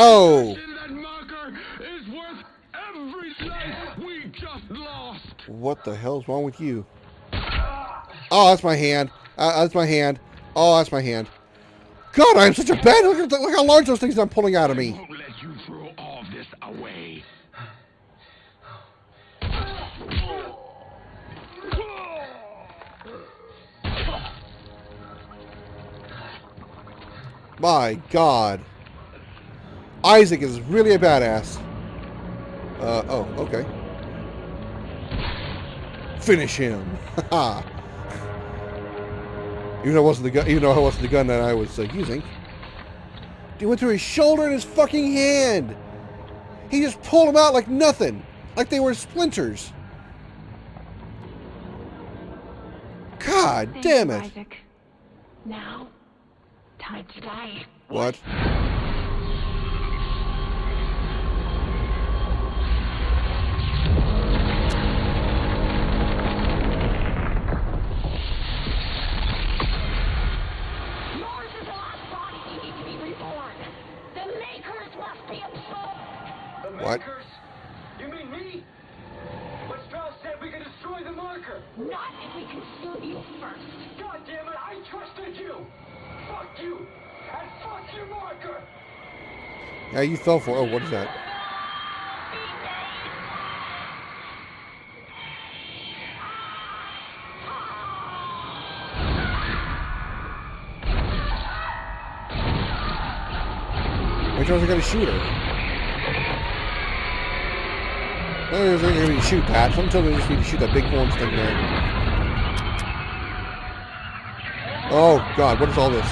Oh! That marker is worth every life we just lost. What the hell's wrong with you? Oh, that's my hand. That's my hand. Oh, that's my hand. God, I'm such a bad. Look how large those things I'm pulling out of me. I won't let you throw all this away. My God. Isaac is really a badass. Oh, okay. Finish him. Haha. Even though it wasn't the gun that I was using. Dude went through his shoulder and his fucking hand. He just pulled them out like nothing. Like they were splinters. God damn it. Isaac. Now, time to die. What? Yours is the last body you need to be reborn. The Makers must be absolved. The What? Makers? You mean me? But Strauss said we could destroy the marker. Not if we consume you first. God damn it, I trusted you. Fuck you. And fuck your marker. Yeah, you fell for it. Oh, what is that? Which one's going to shoot her? There's going to be shoot that. Sometimes they just need to shoot that big horns thing there. Oh, God, what is all this?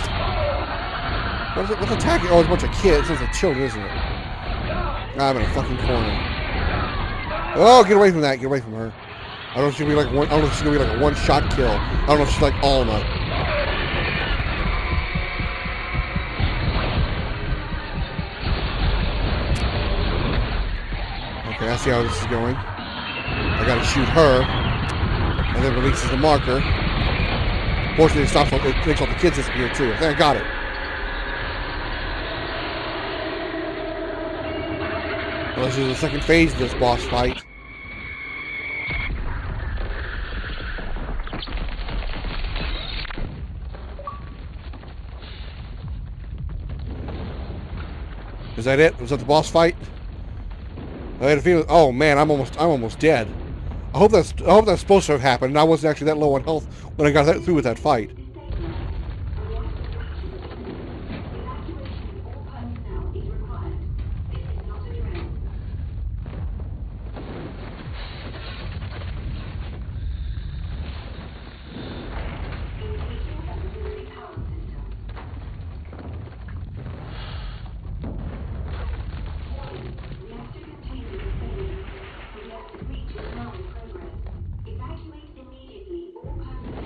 What is it? What's attacking? Oh, it's a bunch of kids. It's a children, isn't it? I'm in a fucking corner. Oh, get away from that. Get away from her. I don't know if she's gonna be like one. I don't know if she's gonna be like a one-shot kill. I don't know if she's like Alma. Okay, I see how this is going. I gotta shoot her, and then releases the marker. Fortunately, it stops. It makes all the kids disappear too. I think I got it. Well, this is the second phase of this boss fight. Is that it? Was that the boss fight? I had a feeling. Oh man, I'm almost dead. I hope that's supposed to have happened, and I wasn't actually that low on health when I got through with that fight.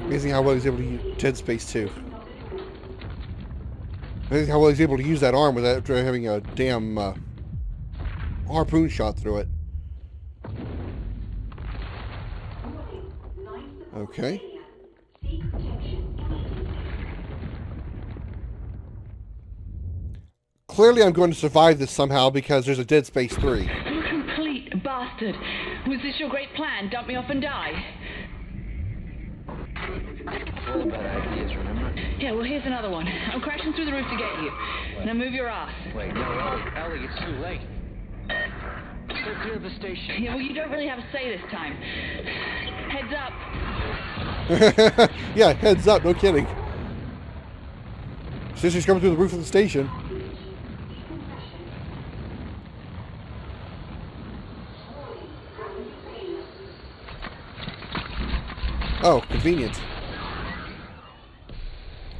Amazing how well he's able to use Dead Space 2. Amazing how well he's able to use that arm without having a damn harpoon shot through it. Okay. Clearly I'm going to survive this somehow because there's a Dead Space 3. You complete bastard. Was this your great plan? Dump me off and die? All bad ideas, remember? Yeah, well, here's another one. I'm crashing through the roof to get you. Now move your ass. Wait, no, Ellie, it's too late. Stay clear of the station. Yeah, well, you don't really have a say this time. Heads up. Yeah, heads up, no kidding. Sister's coming through the roof of the station. Oh, convenient.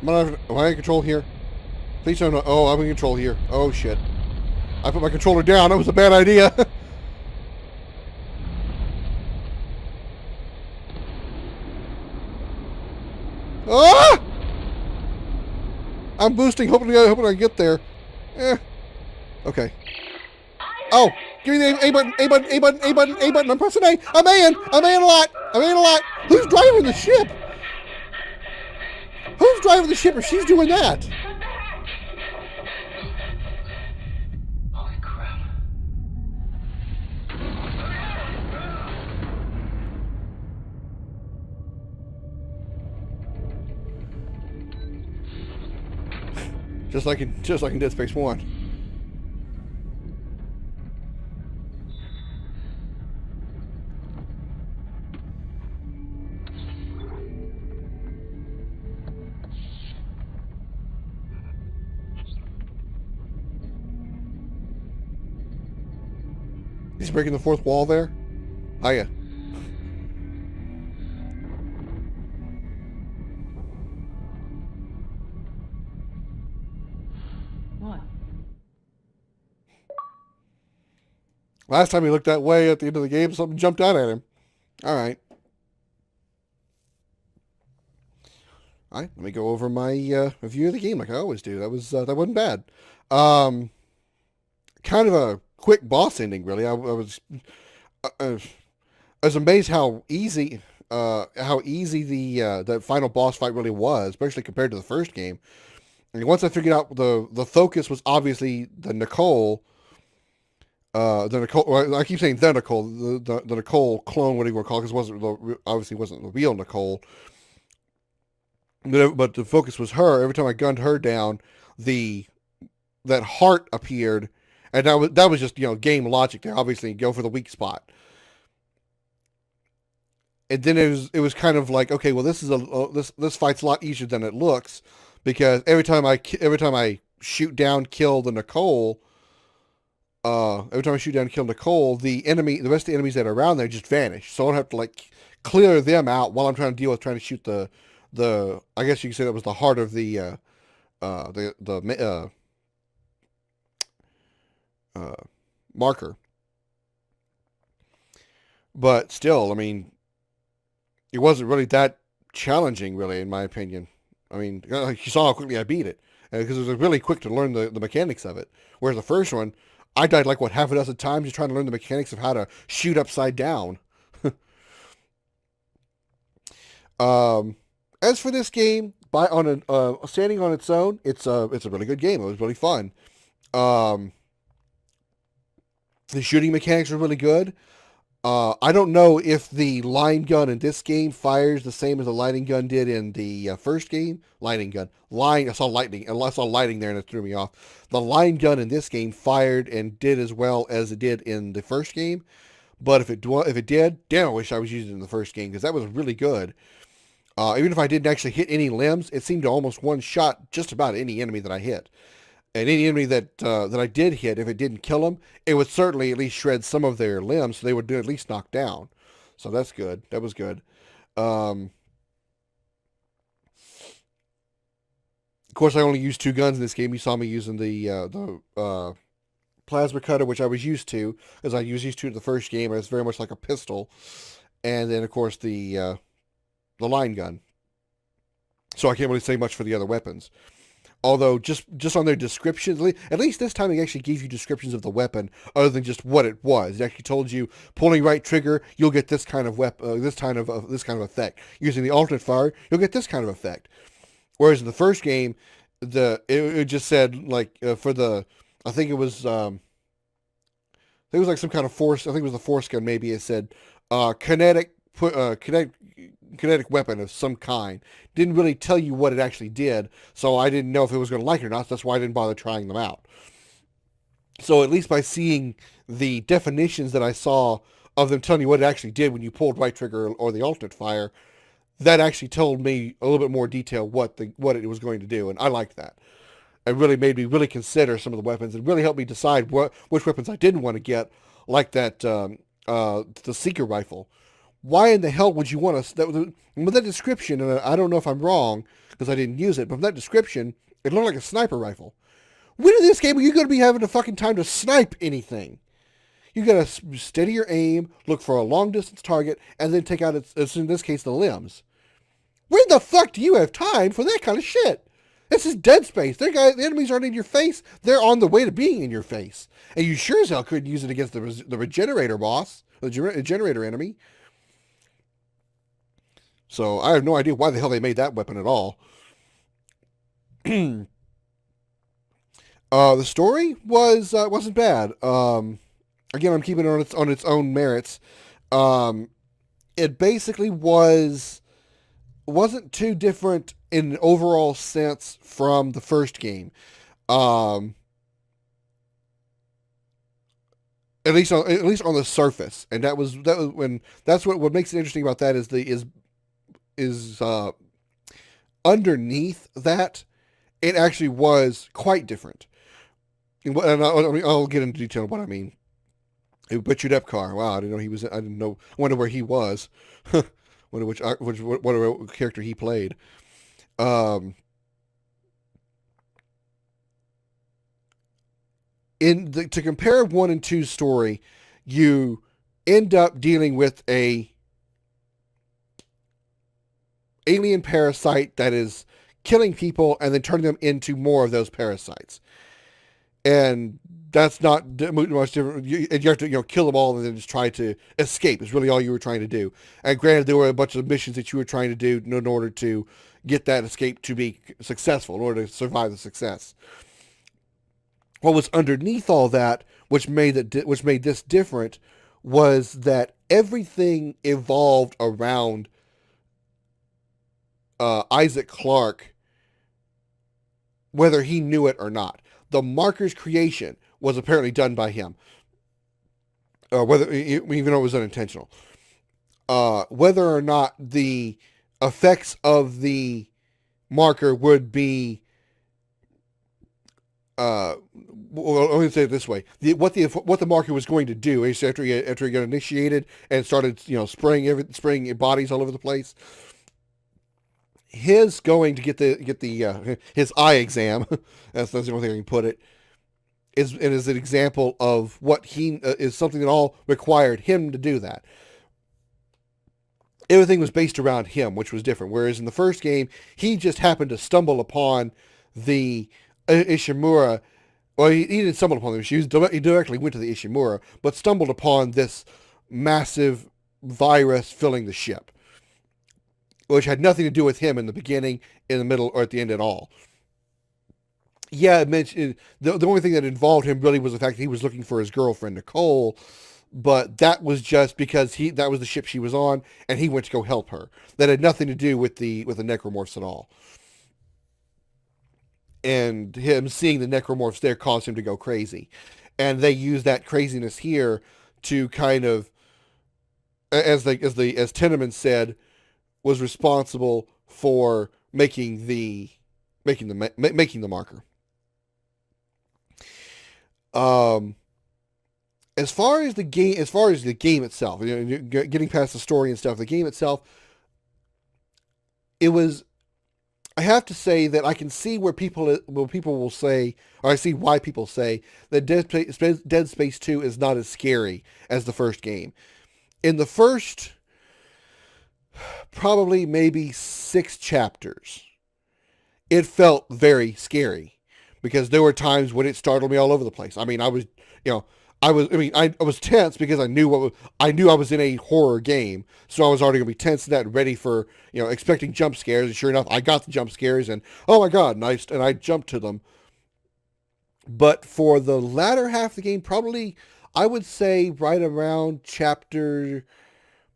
Am I in control here? Please don't know. Oh, I'm in control here. Oh, shit. I put my controller down. That was a bad idea. Ah! I'm boosting, hoping I get there. Okay. Oh, give me the A button, A button, A button, A button, A button. I'm pressing A. I'm A-ing a lot. I'm A-ing a lot. Who's driving the ship? Who's driving the ship if she's doing that? Just like in Dead Space 1. He's breaking the fourth wall there? Oh, yeah. What? Last time he looked that way at the end of the game, something jumped out at him. All right. All right, let me go over my review of the game like I always do. That wasn't bad. Kind of a quick boss ending, really. I was amazed how easy the final boss fight really was, especially compared to the first game. And once I figured out the focus was obviously the Nicole. Well, I keep saying the Nicole, the Nicole clone, whatever you want to call it, because obviously wasn't the real Nicole. But the focus was her. Every time I gunned her down, that heart appeared, and that was just game logic there. Obviously, go for the weak spot. And then it was kind of like, okay, well, this fight's a lot easier than it looks, because every time I shoot down, kill the Nicole. Every time I shoot down and kill Nicole, the rest of the enemies that are around there just vanish. So I don't have to like clear them out while I'm trying to shoot the I guess you could say that was the heart of the marker. But still, I mean, it wasn't really that challenging, really, in my opinion. I mean, you saw how quickly I beat it, because it was really quick to learn the mechanics of it. Whereas the first one, I died like, half a dozen times just trying to learn the mechanics of how to shoot upside down. As for this game, standing on its own, it's a really good game. It was really fun. The shooting mechanics are really good. I don't know if the line gun in this game fires the same as the lighting gun did in the first game. Lighting gun. I saw lightning there and it threw me off. The line gun in this game fired and did as well as it did in the first game. But if it did, damn, I wish I was using it in the first game, because that was really good. Even if I didn't actually hit any limbs, it seemed to almost one-shot just about any enemy that I hit. And any enemy that I did hit, if it didn't kill them, it would certainly at least shred some of their limbs, so they would at least knock down. So that's good. That was good. Of course, I only used 2 guns in this game. You saw me using the plasma cutter, which I was used to, as I was used to in the first game. It's very much like a pistol. And then, of course, the line gun. So I can't really say much for the other weapons. Although, just on their descriptions, at least this time it actually gave you descriptions of the weapon other than just what it was. It actually told you, pulling right trigger, you'll get this kind of this kind of effect. Using the alternate fire, you'll get this kind of effect. Whereas in the first game, it just said, like, I think it was like some kind of force. I think it was the force gun. Maybe it said kinetic weapon of some kind. Didn't really tell you what it actually did, so I didn't know if it was going to like it or not. So that's why I didn't bother trying them out. So at least by seeing the definitions that I saw of them telling you what it actually did when you pulled right trigger or the alternate fire, that actually told me a little bit more detail what it was going to do, and I liked that. It really made me really consider some of the weapons, and really helped me decide which weapons I didn't want to get, like that the Seeker rifle. Why in the hell would you want to... With that description, and I don't know if I'm wrong, because I didn't use it, but from that description, it looked like a sniper rifle. When in this game are you going to be having the fucking time to snipe anything? You got to steady your aim, look for a long-distance target, and then take out, in this case, the limbs. When the fuck do you have time for that kind of shit? This is Dead Space. The enemies aren't in your face. They're on the way to being in your face. And you sure as hell couldn't use it against the Regenerator boss, the Generator enemy. So I have no idea why the hell they made that weapon at all. The story wasn't bad. Again, I'm keeping it on its own merits. It basically wasn't too different in an overall sense from the first game. Um, at least on the surface, and that's what makes it interesting about that is underneath that it actually was quite different. And I'll get into detail of what I mean. A butchered up car. Wow, I didn't know he was. I didn't know. Wonder where he was. Wonder what character he played. Um, to compare 1 and 2's story, you end up dealing with a alien parasite that is killing people and then turning them into more of those parasites. And that's not much different. You have to kill them all and then just try to escape is really all you were trying to do. And granted, there were a bunch of missions that you were trying to do in order to get that escape to be successful, in order to survive the success. What was underneath all that, which made this different, was that everything evolved around Isaac Clarke, whether he knew it or not. The marker's creation was apparently done by him, even though it was unintentional. Whether or not the effects of the marker would be, well, let me say it this way: what the marker was going to do is after he got initiated and started, spraying bodies all over the place. His going to get his eye exam, that's the only thing I can put it, is an example of what he is something that all required him to do that. Everything was based around him, which was different. Whereas in the first game, he just happened to stumble upon the Ishimura. Well, he didn't stumble upon them. He directly went to the Ishimura, but stumbled upon this massive virus filling the ship, which had nothing to do with him in the beginning, in the middle, or at the end at all. Yeah, it mentioned the only thing that involved him really was the fact that he was looking for his girlfriend Nicole, but that was just because that was the ship she was on, and he went to go help her. That had nothing to do with the necromorphs at all. And him seeing the necromorphs there caused him to go crazy, and they use that craziness here to kind of, as Tenement said, was responsible for making the marker. As far as the game itself, getting past the story and stuff, the game itself, it was. I have to say that I can see where people will say, or I see why people say that Dead Space 2 is not as scary as the first game. In the first, probably maybe 6 chapters, it felt very scary because there were times when it startled me all over the place. I mean, I was tense because I knew I was in a horror game, so I was already gonna be tense and that, ready for, expecting jump scares. And sure enough, I got the jump scares, and oh my god, nice, and I jumped to them. But for the latter half of the game, probably I would say right around chapter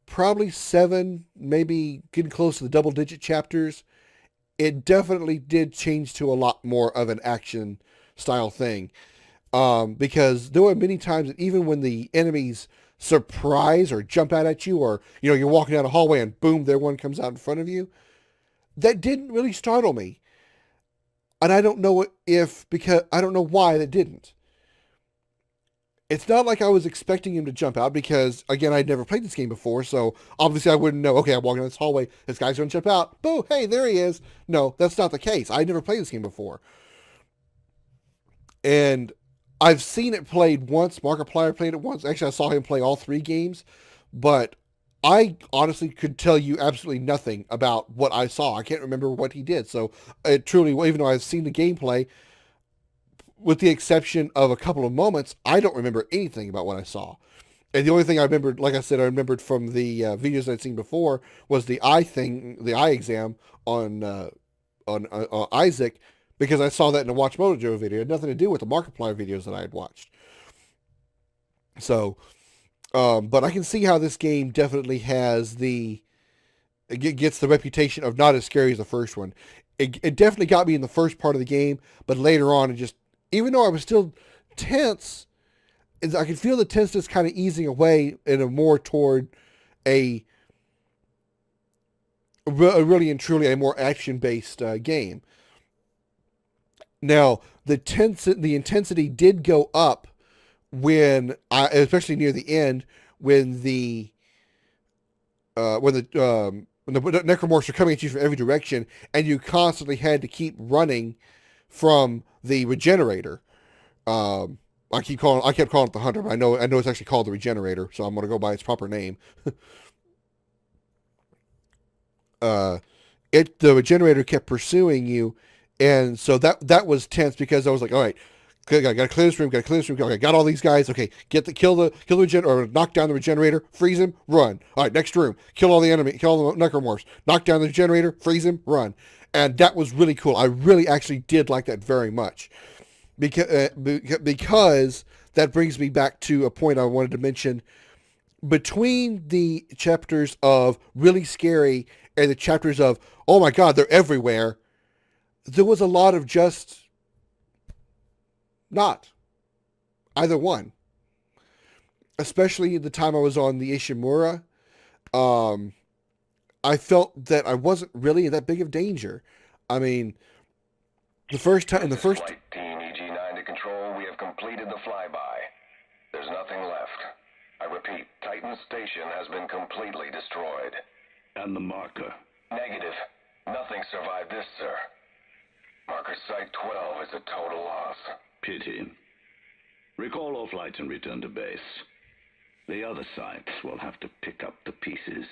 probably 7, maybe getting close to the double-digit chapters, it definitely did change to a lot more of an action style thing. Because there were many times that even when the enemies surprise or jump out at you, or, you're walking down a hallway and boom, there one comes out in front of you, that didn't really startle me. And I don't know because I don't know why that didn't. It's not like I was expecting him to jump out because, again, I'd never played this game before, so obviously I wouldn't know, okay, I'm walking down this hallway, this guy's going to jump out, boo, hey, there he is. No, that's not the case. I'd never played this game before. And I've seen it played once. Markiplier played it once. Actually, I saw him play all 3 games, but I honestly could tell you absolutely nothing about what I saw. I can't remember what he did. So it truly, even though I've seen the gameplay, with the exception of a couple of moments, I don't remember anything about what I saw. And the only thing I remembered, like I said, I remembered from the videos I'd seen before, was the eye exam on Isaac, because I saw that in a Watch Mojo video. It had nothing to do with the Markiplier videos that I had watched. So, but I can see how this game definitely gets the reputation of not as scary as the first one. It definitely got me in the first part of the game, but later on, even though I was still tense, I could feel the tenseness kind of easing away in a more toward a really and truly a more action-based game. Now, the intensity did go up when especially near the end, when the necromorphs are coming at you from every direction, and you constantly had to keep running from the regenerator. I kept calling it the hunter, but I know it's actually called the regenerator, so I'm going to go by its proper name. The regenerator kept pursuing you, and so that was tense because I was like, all right, I gotta clear this room, okay, got all these guys, okay, kill the or knock down the regenerator, freeze him, run. All right, next room, kill all the necromorphs, knock down the regenerator, freeze him, run. And that was really cool. I really actually did like that very much. Because that brings me back to a point I wanted to mention. Between the chapters of really scary and the chapters of, oh my God, they're everywhere, there was a lot of just not either one. Especially the time I was on the Ishimura, I felt that I wasn't really in that big of danger. I mean, Flight team EG9 to control. We have completed the flyby. There's nothing left. I repeat, Titan Station has been completely destroyed. And the marker. Negative. Nothing survived this, sir. Marker Site 12 is a total loss. Pity. Recall all flights and return to base. The other sites will have to pick up the pieces.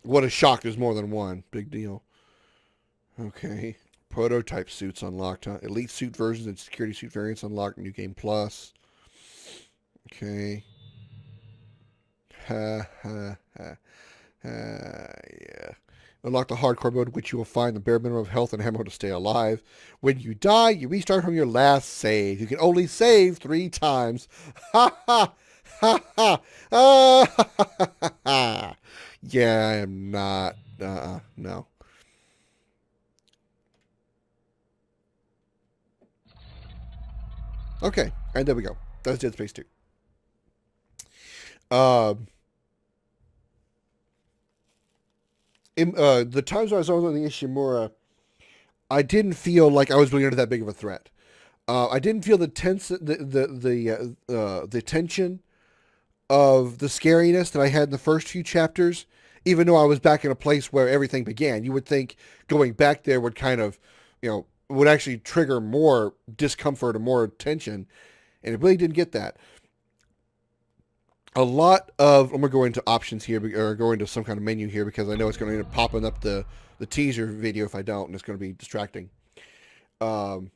What a shock, there's more than one. Big deal. Okay. Prototype suits unlocked, huh? Elite suit versions and security suit variants unlocked. New game plus. Okay. Ha ha ha. Yeah. Unlock the hardcore mode, which you will find the bare minimum of health and ammo to stay alive. When you die, you restart from your last save. You can only save 3 times. Ha ha ha ha. Ha ha ha. Yeah, I am not. No. Okay, and there we go. That's Dead Space 2. The times I was on the Ishimura, I didn't feel like I was really under that big of a threat. I didn't feel the tension of the scariness that I had in the first few chapters, even though I was back in a place where everything began. You would think going back there would kind of, would actually trigger more discomfort or more tension, and it really didn't get that. I'm going to go into options here, or go into some kind of menu here, because I know it's going to end up popping up the teaser video if I don't, and it's going to be distracting. The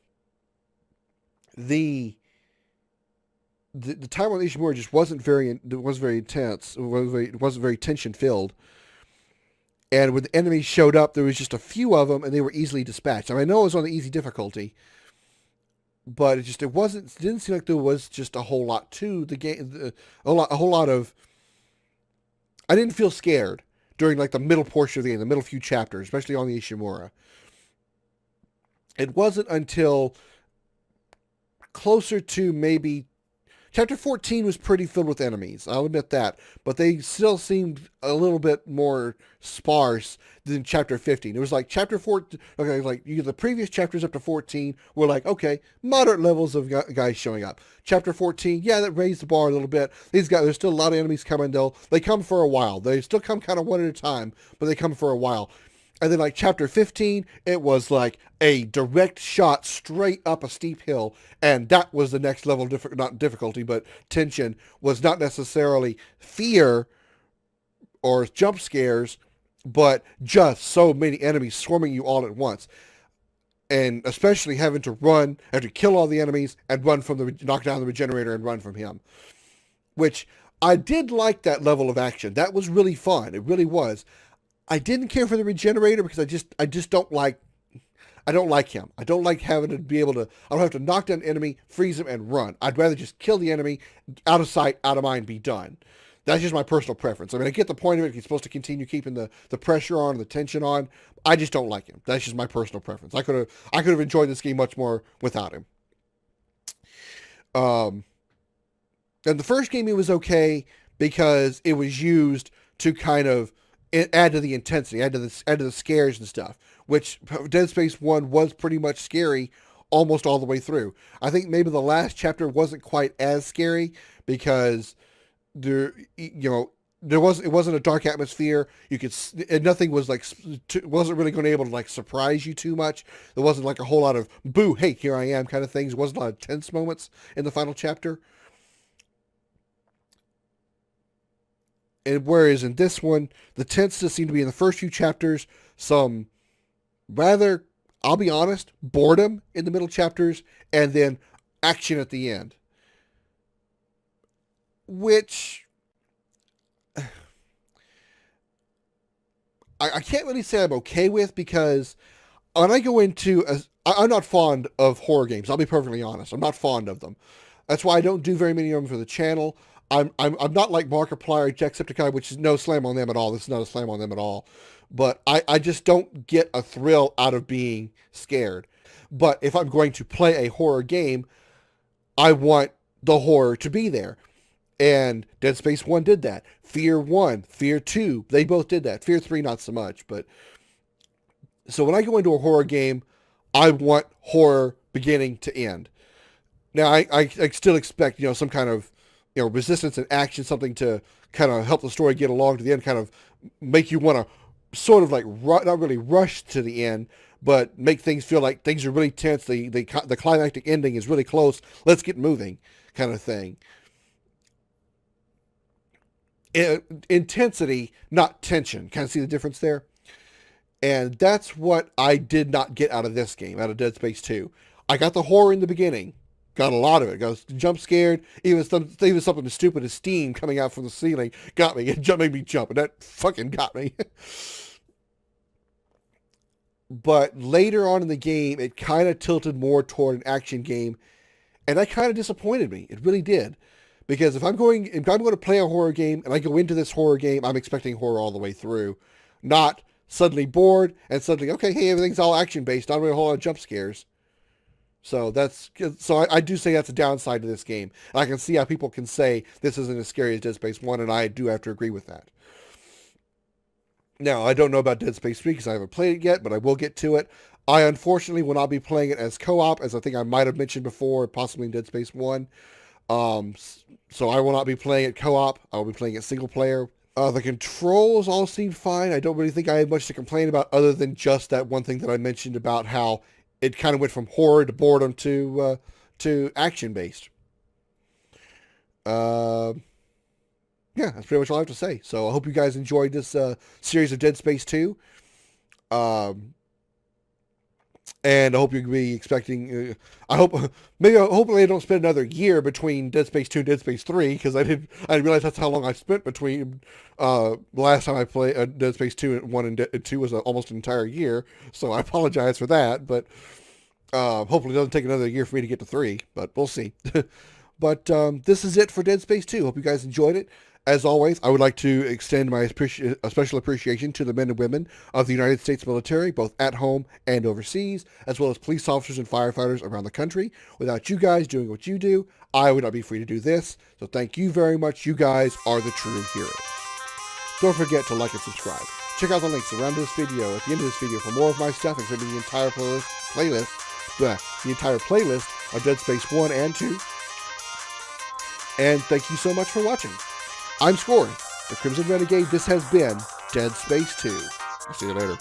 time on Ishimura just wasn't very intense. It wasn't very tension filled. And when the enemies showed up, there was just a few of them, and they were easily dispatched. I know it was on the easy difficulty, but it didn't seem like there was just a whole lot to the game. A whole lot of. I didn't feel scared during like the middle portion of the game, the middle few chapters, especially on the Ishimura. It wasn't until closer to maybe chapter 14 was pretty filled with enemies. I'll admit that, but they still seemed a little bit more sparse than chapter 15. It was like chapter 14, okay, like the previous chapters up to 14 were like, okay, moderate levels of guys showing up. Chapter 14, yeah, that raised the bar a little bit. These guys, there's still a lot of enemies coming. They come for a while. They still come kind of one at a time, but they come for a while. And then like chapter 15, it was like a direct shot straight up a steep hill. And that was the next level, not difficulty, but tension. Was not necessarily fear or jump scares, but just so many enemies swarming you all at once. And especially having to kill all the enemies and knock down the regenerator and run from him. Which I did like that level of action. That was really fun. It really was. I didn't care for the regenerator because I just don't like him. I don't like having to be able to, I don't have to knock down an enemy, freeze him, and run. I'd rather just kill the enemy, out of sight, out of mind, be done. That's just my personal preference. I mean, I get the point of it. He's supposed to continue keeping the pressure on, the tension on. I just don't like him. That's just my personal preference. I could have enjoyed this game much more without him. And the first game, it was okay because it was used to kind of add to the intensity, add to the scares and stuff, which Dead Space 1 was pretty much scary almost all the way through. I think maybe the last chapter wasn't quite as scary because it wasn't a dark atmosphere. Nothing was wasn't really going to be able to like surprise you too much. There wasn't like a whole lot of boo, hey, here I am kind of things. There wasn't a lot of tense moments in the final chapter. And whereas in this one, the tenseness seemed to be in the first few chapters, some rather, I'll be honest, boredom in the middle chapters, and then action at the end. Which I can't really say I'm okay with, because when I go into I'm not fond of horror games. I'll be perfectly honest. I'm not fond of them. That's why I don't do very many of them for the channel. I'm not like Markiplier or Jacksepticeye, which is no slam on them at all. This is not a slam on them at all. But I just don't get a thrill out of being scared. But if I'm going to play a horror game, I want the horror to be there. And Dead Space 1 did that. Fear 1, Fear 2, they both did that. Fear 3, not so much. But so when I go into a horror game, I want horror beginning to end. Now, I still expect, some kind of, resistance and action, something to kind of help the story get along to the end, kind of make you want to sort of like, not really rush to the end, but make things feel like things are really tense. The climactic ending is really close. Let's get moving kind of thing. Intensity, not tension. Kind of see the difference there? And that's what I did not get out of this game, out of Dead Space 2. I got the horror in the beginning. Got a lot of it. Got jump scared. Even something as stupid as steam coming out from the ceiling got me. It made me jump, and that fucking got me. But later on in the game, it kind of tilted more toward an action game, and that kind of disappointed me. It really did. Because if I'm going to play a horror game, and I go into this horror game, I'm expecting horror all the way through. Not suddenly bored, and suddenly, okay, hey, everything's all action-based, not really a whole lot of jump scares. So I do say that's a downside to this game. And I can see how people can say this isn't as scary as Dead Space 1, and I do have to agree with that. Now, I don't know about Dead Space 3 because I haven't played it yet, but I will get to it. I unfortunately will not be playing it as co-op, as I think I might have mentioned before, possibly in Dead Space 1. So I will not be playing it co-op. I will be playing it single player. The controls all seem fine. I don't really think I have much to complain about other than just that one thing that I mentioned about how it kind of went from horror to boredom to action-based. Yeah, that's pretty much all I have to say. So I hope you guys enjoyed this series of Dead Space 2. And I hope you'll be expecting, hopefully I don't spend another year between Dead Space 2 and Dead Space 3, because I didn't realize that's how long I spent between, last time I played Dead Space 2 and 1 and 2 was almost an entire year, so I apologize for that, but hopefully it doesn't take another year for me to get to 3, but we'll see. But this is it for Dead Space 2. Hope you guys enjoyed it. As always, I would like to extend my special appreciation to the men and women of the United States military, both at home and overseas, as well as police officers and firefighters around the country. Without you guys doing what you do, I would not be free to do this. So thank you very much. You guys are the true heroes. Don't forget to like and subscribe. Check out the links around this video at the end of this video for more of my stuff, including the entire playlist of Dead Space 1 and 2. And thank you so much for watching. I'm Scoryth, the Crimson Renegade. This has been Dead Space 2. I'll see you later.